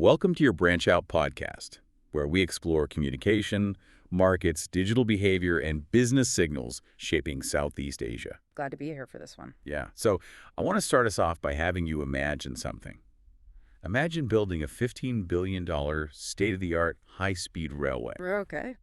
Welcome to your Branch Out podcast, where we explore communication, markets, digital behavior, and business signals shaping Southeast Asia. Glad to be here for this one. Yeah, so I want to start us off by having you imagine something. Imagine building a $15 billion state-of-the-art high-speed railway. We're okay.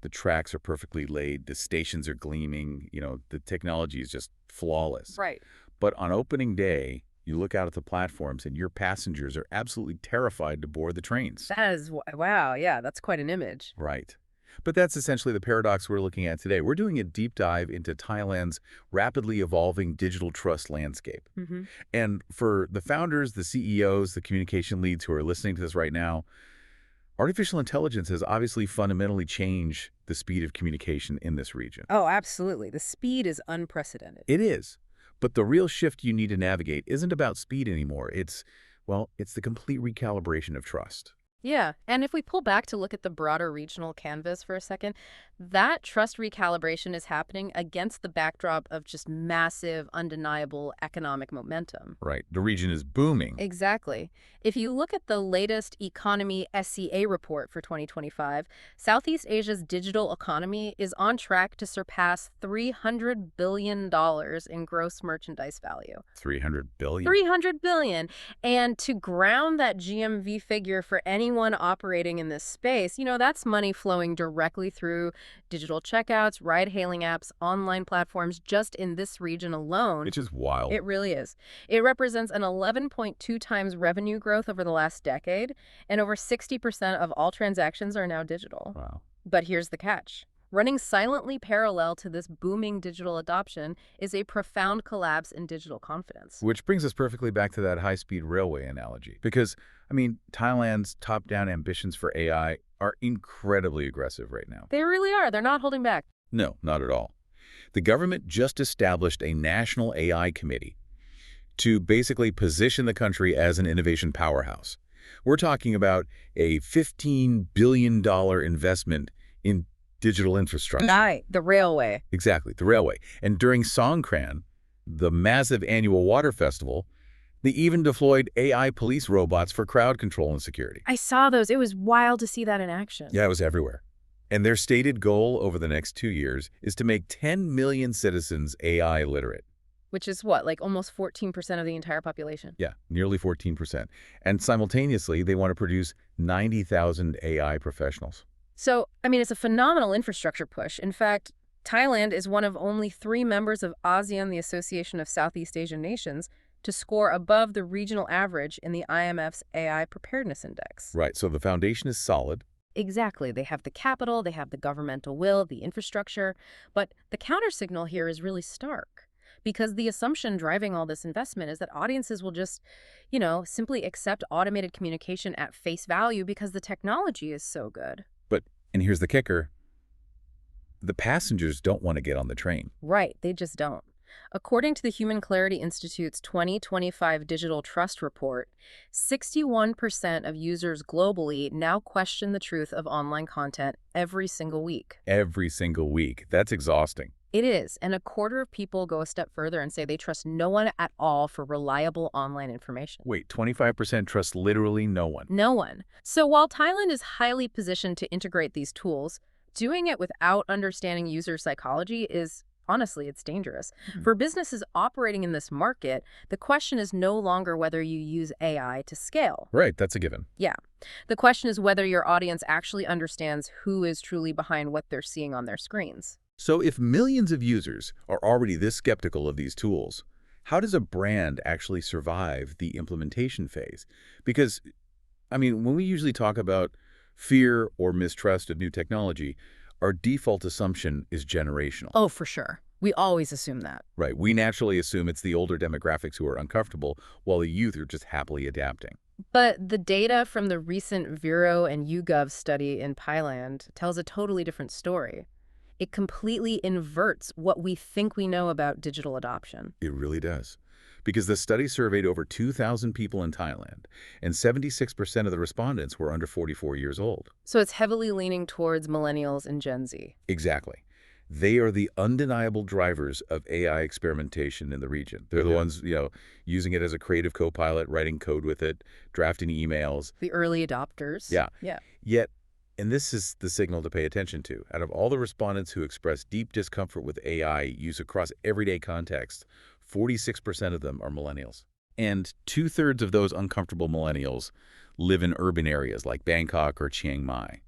The tracks are perfectly laid, the stations are gleaming, the technology is just flawless. Right. But on opening day, you look out at the platforms and your passengers are absolutely terrified to board the trains. That is, wow, yeah, that's quite an image. Right. But that's essentially the paradox we're looking at today. We're doing a deep dive into Thailand's rapidly evolving digital trust landscape. Mm-hmm. And for the founders, the CEOs, the communication leads who are listening to this right now, artificial intelligence has obviously fundamentally changed the speed of communication in this region. Oh, absolutely. The speed is unprecedented. It is. But the real shift you need to navigate isn't about speed anymore. It's the complete recalibration of trust. Yeah, and if we pull back to look at the broader regional canvas for a second, that trust recalibration is happening against the backdrop of just massive, undeniable economic momentum. Right. The region is booming. Exactly. If you look at the latest economy SCA report for 2025, Southeast Asia's digital economy is on track to surpass $300 billion in gross merchandise value. 300 billion? 300 billion. And to ground that GMV figure for anyone operating in this space, that's money flowing directly through digital checkouts, ride-hailing apps, online platforms, just in this region alone. It's just wild. It really is. It represents an 11.2 times revenue growth over the last decade, and over 60% of all transactions are now digital. Wow. But here's the catch. Running silently parallel to this booming digital adoption is a profound collapse in digital confidence. Which brings us perfectly back to that high-speed railway analogy. Because, Thailand's top-down ambitions for AI are incredibly aggressive right now. They really are. They're not holding back. No, not at all. The government just established a national AI committee to basically position the country as an innovation powerhouse. We're talking about a $15 billion investment in digital infrastructure. Right, the railway. Exactly, the railway. And during Songkran, the massive annual water festival, they even deployed AI police robots for crowd control and security. I saw those. It was wild to see that in action. Yeah, it was everywhere. And their stated goal over the next 2 years is to make 10 million citizens AI literate. Which is what, like almost 14% of the entire population? Yeah, nearly 14%. And simultaneously, they want to produce 90,000 AI professionals. So, it's a phenomenal infrastructure push. In fact, Thailand is one of only 3 members of ASEAN, the Association of Southeast Asian Nations, to score above the regional average in the IMF's AI Preparedness Index. Right, so the foundation is solid. Exactly. They have the capital, they have the governmental will, the infrastructure. But the countersignal here is really stark. Because the assumption driving all this investment is that audiences will just, simply accept automated communication at face value because the technology is so good. And here's the kicker. The passengers don't want to get on the train. Right, they just don't. According to the Human Clarity Institute's 2025 Digital Trust Report, 61% of users globally now question the truth of online content every single week. Every single week. That's exhausting. It is, and a quarter of people go a step further and say they trust no one at all for reliable online information. Wait, 25% trust literally no one? No one. So while Thailand is highly positioned to integrate these tools, doing it without understanding user psychology is, honestly, it's dangerous. For businesses operating in this market, the question is no longer whether you use AI to scale. Right, that's a given. Yeah. The question is whether your audience actually understands who is truly behind what they're seeing on their screens. So if millions of users are already this skeptical of these tools, how does a brand actually survive the implementation phase? Because, when we usually talk about fear or mistrust of new technology, our default assumption is generational. Oh, for sure. We always assume that. Right. We naturally assume it's the older demographics who are uncomfortable, while the youth are just happily adapting. But the data from the recent Vero and YouGov study in Thailand tells a totally different story. It completely inverts what we think we know about digital adoption. It really does. Because the study surveyed over 2,000 people in Thailand, and 76% of the respondents were under 44 years old. So it's heavily leaning towards millennials and Gen Z. Exactly. They are the undeniable drivers of AI experimentation in the region. They're the ones, using it as a creative co-pilot, writing code with it, drafting emails. The early adopters. Yeah. Yeah. Yet, and this is the signal to pay attention to, out of all the respondents who expressed deep discomfort with AI use across everyday contexts, 46% of them are millennials. And two-thirds of those uncomfortable millennials live in urban areas like Bangkok or Chiang Mai.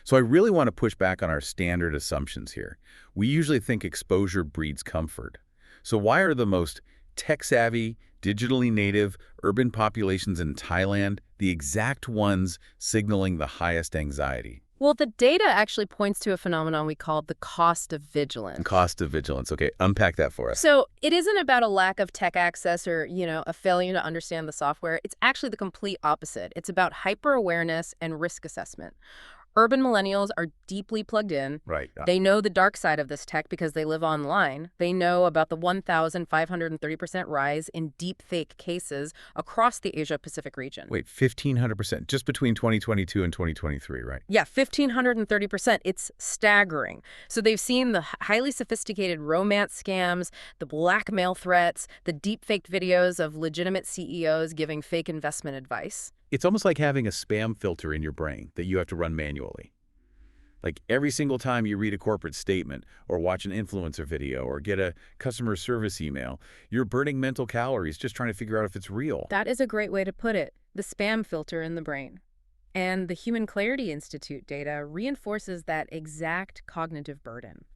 So I really want to push back on our standard assumptions here. We usually think exposure breeds comfort. So why are the most tech-savvy, digitally native urban populations in Thailand the exact ones signaling the highest anxiety? Well, the data actually points to a phenomenon we call the cost of vigilance. Cost of vigilance. Okay, unpack that for us. So it isn't about a lack of tech access or, a failure to understand the software. It's actually the complete opposite. It's about hyper-awareness and risk assessment. Urban millennials are deeply plugged in. Right. They know the dark side of this tech because they live online. They know about the 1,530% rise in deepfake cases across the Asia-Pacific region. Wait, 1,500%, just between 2022 and 2023, right? Yeah, 1,530%. It's staggering. So they've seen the highly sophisticated romance scams, the blackmail threats, the deepfaked videos of legitimate CEOs giving fake investment advice. It's almost like having a spam filter in your brain that you have to run manually. Like every single time you read a corporate statement or watch an influencer video or get a customer service email, you're burning mental calories just trying to figure out if it's real. That is a great way to put it, the spam filter in the brain. And the Human Clarity Institute data reinforces that exact cognitive burden.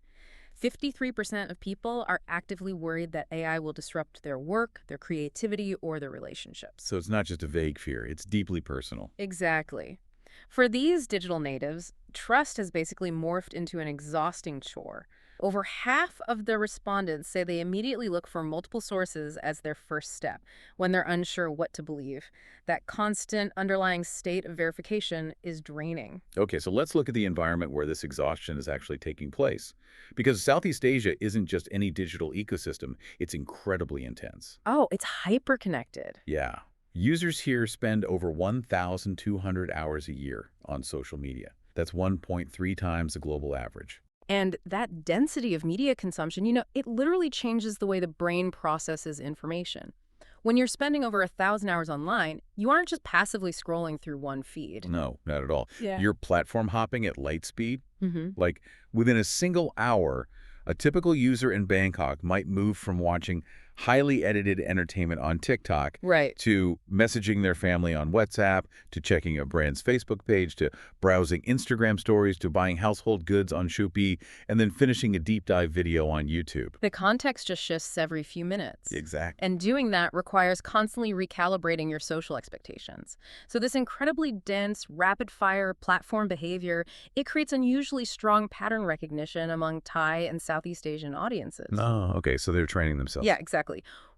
53% of people are actively worried that AI will disrupt their work, their creativity, or their relationships. So it's not just a vague fear, it's deeply personal. Exactly. For these digital natives, trust has basically morphed into an exhausting chore. Over half of the respondents say they immediately look for multiple sources as their first step when they're unsure what to believe. That constant underlying state of verification is draining. Okay, so let's look at the environment where this exhaustion is actually taking place. Because Southeast Asia isn't just any digital ecosystem, it's incredibly intense. Oh, it's hyper-connected. Yeah. Users here spend over 1,200 hours a year on social media. That's 1.3 times the global average. And that density of media consumption, it literally changes the way the brain processes information. When you're spending over 1,000 hours online, you aren't just passively scrolling through one feed. No, not at all. Yeah. You're platform hopping at light speed. Mm-hmm. Like within a single hour, a typical user in Bangkok might move from watching highly edited entertainment on TikTok Right. to messaging their family on WhatsApp, to checking a brand's Facebook page, to browsing Instagram stories, to buying household goods on Shopee, and then finishing a deep dive video on YouTube. The context just shifts every few minutes. Exactly. And doing that requires constantly recalibrating your social expectations. So this incredibly dense, rapid-fire platform behavior, it creates unusually strong pattern recognition among Thai and Southeast Asian audiences. Oh, okay, so they're training themselves. Yeah, exactly.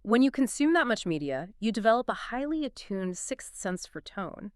When you consume that much media, you develop a highly attuned sixth sense for tone.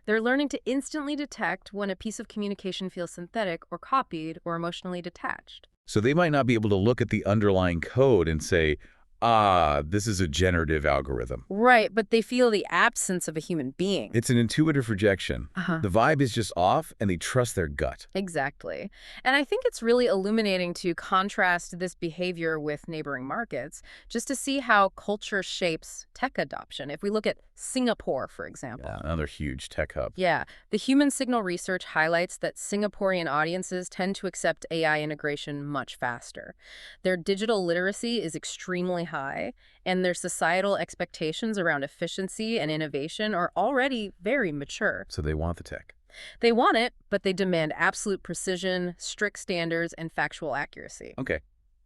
They're learning to instantly detect when a piece of communication feels synthetic or copied or emotionally detached. So they might not be able to look at the underlying code and say, this is a generative algorithm. Right, but they feel the absence of a human being. It's an intuitive rejection. The vibe is just off, and they trust their gut. Exactly. And I think it's really illuminating to contrast this behavior with neighboring markets, just to see how culture shapes tech adoption. If we look at Singapore, for example. Yeah, another huge tech hub. Yeah, the human signal research highlights that Singaporean audiences tend to accept AI integration much faster. Their digital literacy is extremely high, and their societal expectations around efficiency and innovation are already very mature. So they want the tech. They want it, but they demand absolute precision, strict standards, and factual accuracy. Okay.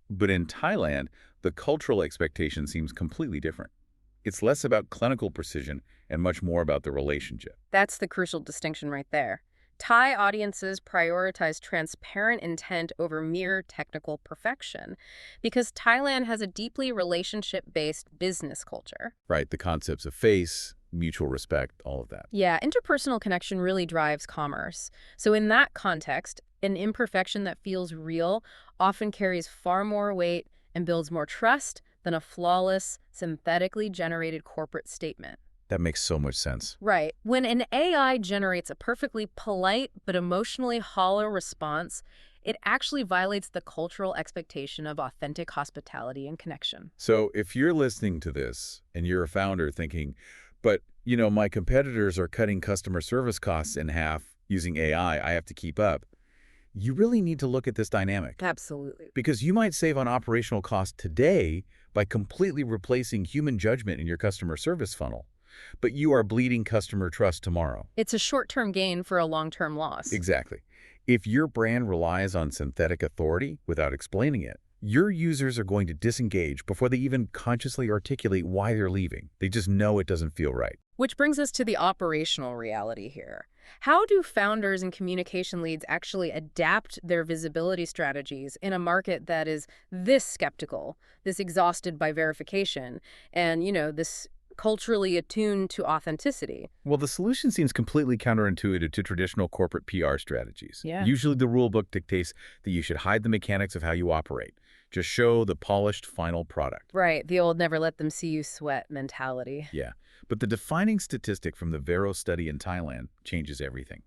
But in Thailand, the cultural expectation seems completely different. It's less about clinical precision and much more about the relationship. That's the crucial distinction right there. Thai audiences prioritize transparent intent over mere technical perfection because Thailand has a deeply relationship-based business culture. Right, the concepts of face, mutual respect, all of that. Yeah, interpersonal connection really drives commerce. So in that context, an imperfection that feels real often carries far more weight and builds more trust than a flawless, synthetically generated corporate statement. That makes so much sense. Right. When an AI generates a perfectly polite but emotionally hollow response, It actually violates the cultural expectation of authentic hospitality and connection. So if you're listening to this and you're a founder thinking, but, my competitors are cutting customer service costs in half using AI, I have to keep up, you really need to look at this dynamic. Absolutely. Because you might save on operational costs today by completely replacing human judgment in your customer service funnel, but you are bleeding customer trust tomorrow. It's a short-term gain for a long-term loss. Exactly. If your brand relies on synthetic authority without explaining it, your users are going to disengage before they even consciously articulate why they're leaving. They just know it doesn't feel right. Which brings us to the operational reality here. How do founders and communication leads actually adapt their visibility strategies in a market that is this skeptical, this exhausted by verification, and, this culturally attuned to authenticity? Well, the solution seems completely counterintuitive to traditional corporate PR strategies. Yeah. Usually the rule book dictates that you should hide the mechanics of how you operate. Just show the polished final product. Right, the old never let them see you sweat mentality. Yeah, but the defining statistic from the Vero study in Thailand changes everything.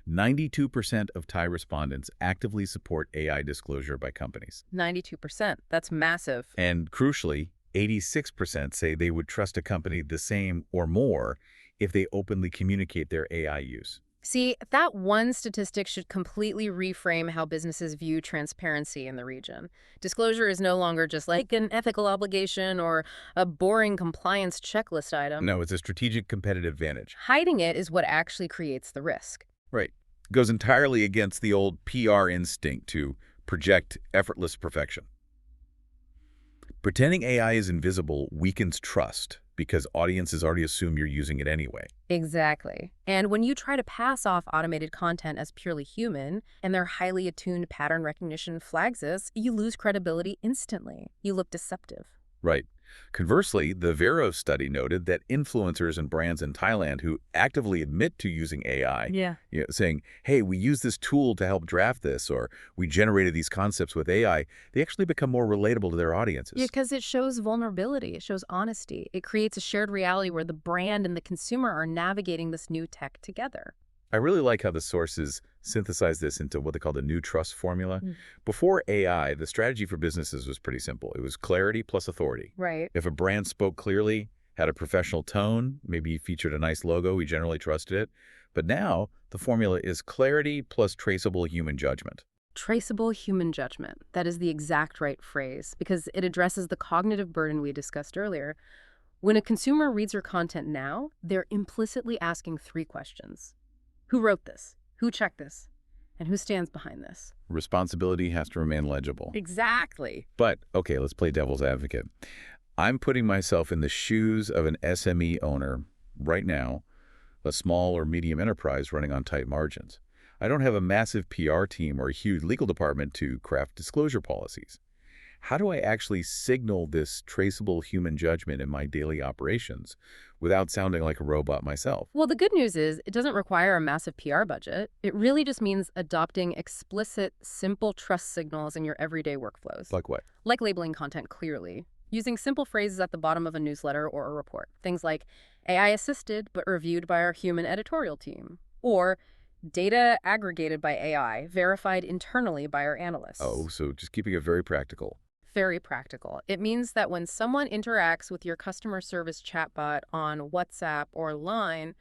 92% of Thai respondents actively support AI disclosure by companies. 92%. That's massive. And crucially, 86% say they would trust a company the same or more if they openly communicate their AI use. See, that one statistic should completely reframe how businesses view transparency in the region. Disclosure is no longer just like an ethical obligation or a boring compliance checklist item. No, it's a strategic competitive advantage. Hiding it is what actually creates the risk. Right. Goes entirely against the old PR instinct to project effortless perfection. Pretending AI is invisible weakens trust because audiences already assume you're using it anyway. Exactly. And when you try to pass off automated content as purely human, and their highly attuned pattern recognition flags this, you lose credibility instantly. You look deceptive. Right. Conversely, the Vero study noted that influencers and brands in Thailand who actively admit to using AI, Yeah. saying, hey, we use this tool to help draft this, or we generated these concepts with AI, they actually become more relatable to their audiences. Yeah, because it shows vulnerability. It shows honesty. It creates a shared reality where the brand and the consumer are navigating this new tech together. I really like how the sources synthesize this into what they call the new trust formula. Mm. Before AI, the strategy for businesses was pretty simple. It was clarity plus authority. Right. If a brand spoke clearly, had a professional tone, maybe featured a nice logo, we generally trusted it. But now, the formula is clarity plus traceable human judgment. Traceable human judgment. That is the exact right phrase, because it addresses the cognitive burden we discussed earlier. When a consumer reads your content now, they're implicitly asking 3 questions. Who wrote this? Who checked this? And who stands behind this? Responsibility has to remain legible. Exactly. But, okay, let's play devil's advocate. I'm putting myself in the shoes of an SME owner right now, a small or medium enterprise running on tight margins. I don't have a massive PR team or a huge legal department to craft disclosure policies. How do I actually signal this traceable human judgment in my daily operations without sounding like a robot myself? Well, the good news is it doesn't require a massive PR budget. It really just means adopting explicit, simple trust signals in your everyday workflows. Like what? Like labeling content clearly, using simple phrases at the bottom of a newsletter or a report. Things like AI assisted but reviewed by our human editorial team, or data aggregated by AI, verified internally by our analysts. Oh, so just keeping it very practical. Very practical. It means that when someone interacts with your customer service chatbot on WhatsApp or Line,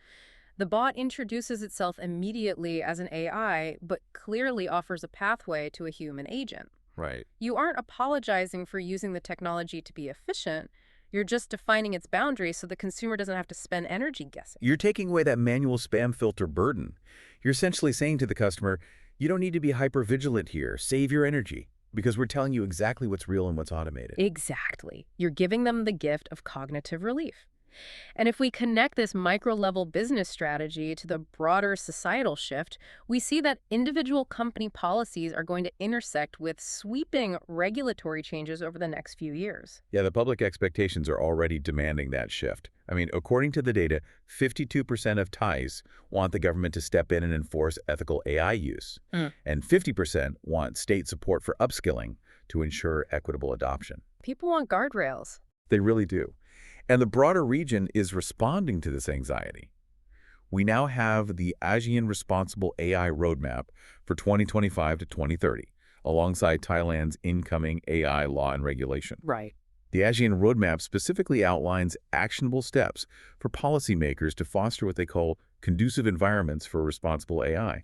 the bot introduces itself immediately as an AI, but clearly offers a pathway to a human agent. Right. You aren't apologizing for using the technology to be efficient. You're just defining its boundaries so the consumer doesn't have to spend energy guessing. You're taking away that manual spam filter burden. You're essentially saying to the customer, you don't need to be hyper-vigilant here. Save your energy. Because we're telling you exactly what's real and what's automated. Exactly. You're giving them the gift of cognitive relief. And if we connect this micro-level business strategy to the broader societal shift, we see that individual company policies are going to intersect with sweeping regulatory changes over the next few years. Yeah, the public expectations are already demanding that shift. I mean, according to the data, 52% of Thais want the government to step in and enforce ethical AI use. And 50% want state support for upskilling to ensure equitable adoption. People want guardrails. They really do. And the broader region is responding to this anxiety. We now have the ASEAN Responsible AI Roadmap for 2025 to 2030, alongside Thailand's incoming AI law and regulation. Right. The ASEAN Roadmap specifically outlines actionable steps for policymakers to foster what they call conducive environments for responsible AI,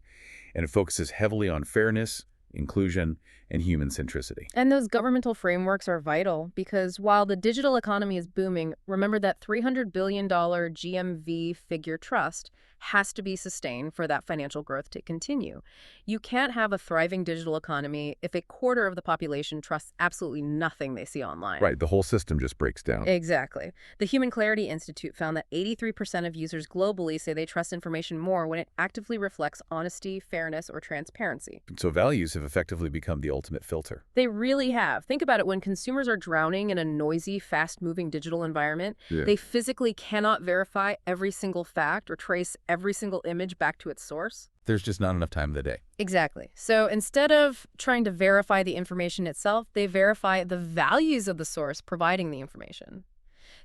and it focuses heavily on fairness, inclusion, and human centricity. And those governmental frameworks are vital because while the digital economy is booming, remember that $300 billion GMV figure trust has to be sustained for that financial growth to continue. You can't have a thriving digital economy if a quarter of the population trusts absolutely nothing they see online. Right, the whole system just breaks down. Exactly. The Human Clarity Institute found that 83% of users globally say they trust information more when it actively reflects honesty, fairness, or transparency. So values have effectively become the ultimate filter. They really have. Think about it. When consumers are drowning in a noisy, fast-moving digital environment, Yeah. they physically cannot verify every single fact or trace every single image back to its source. There's just not enough time in the day. Exactly. So instead of trying to verify the information itself, they verify the values of the source providing the information.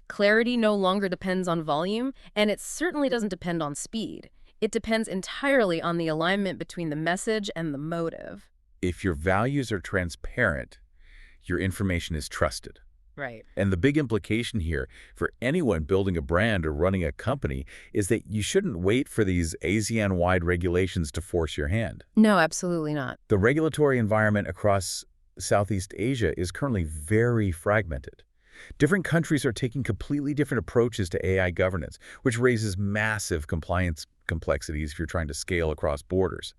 Clarity no longer depends on volume, and it certainly doesn't depend on speed. It depends entirely on the alignment between the message and the motive. If your values are transparent, your information is trusted. Right. And the big implication here for anyone building a brand or running a company is that you shouldn't wait for these ASEAN-wide regulations to force your hand. No, absolutely not. The regulatory environment across Southeast Asia is currently very fragmented. Different countries are taking completely different approaches to AI governance, which raises massive compliance complexities if you're trying to scale across borders.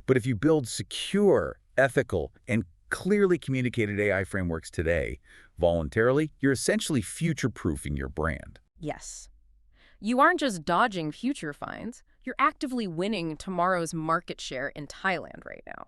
But if you build secure, ethical, and clearly communicated AI frameworks today, voluntarily, you're essentially future-proofing your brand. Yes. You aren't just dodging future fines, you're actively winning tomorrow's market share in Thailand right now.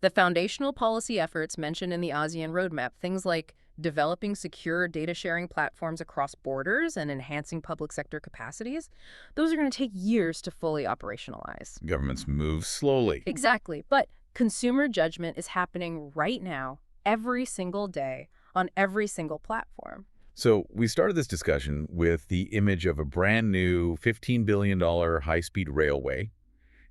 The foundational policy efforts mentioned in the ASEAN Roadmap, things like developing secure data-sharing platforms across borders and enhancing public sector capacities, those are going to take years to fully operationalize. Governments move slowly. Exactly. But consumer judgment is happening right now, every single day, on every single platform. So we started this discussion with the image of a brand new $15 billion high-speed railway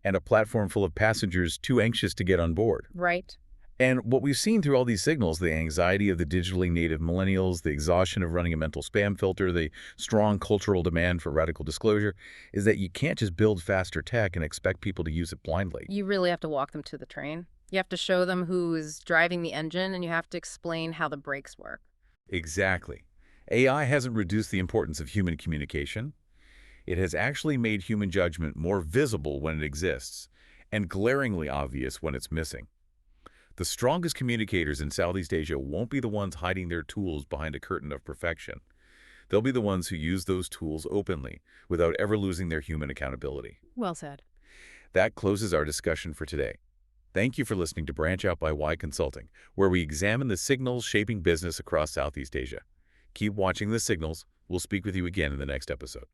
and a platform full of passengers too anxious to get on board. Right. And what we've seen through all these signals, the anxiety of the digitally native millennials, the exhaustion of running a mental spam filter, the strong cultural demand for radical disclosure, is that you can't just build faster tech and expect people to use it blindly. You really have to walk them to the train. You have to show them who is driving the engine, and you have to explain how the brakes work. Exactly. AI hasn't reduced the importance of human communication. It has actually made human judgment more visible when it exists, and glaringly obvious when it's missing. The strongest communicators in Southeast Asia won't be the ones hiding their tools behind a curtain of perfection. They'll be the ones who use those tools openly, without ever losing their human accountability. Well said. That closes our discussion for today. Thank you for listening to Branch Out by Y Consulting, where we examine the signals shaping business across Southeast Asia. Keep watching the signals. We'll speak with you again in the next episode.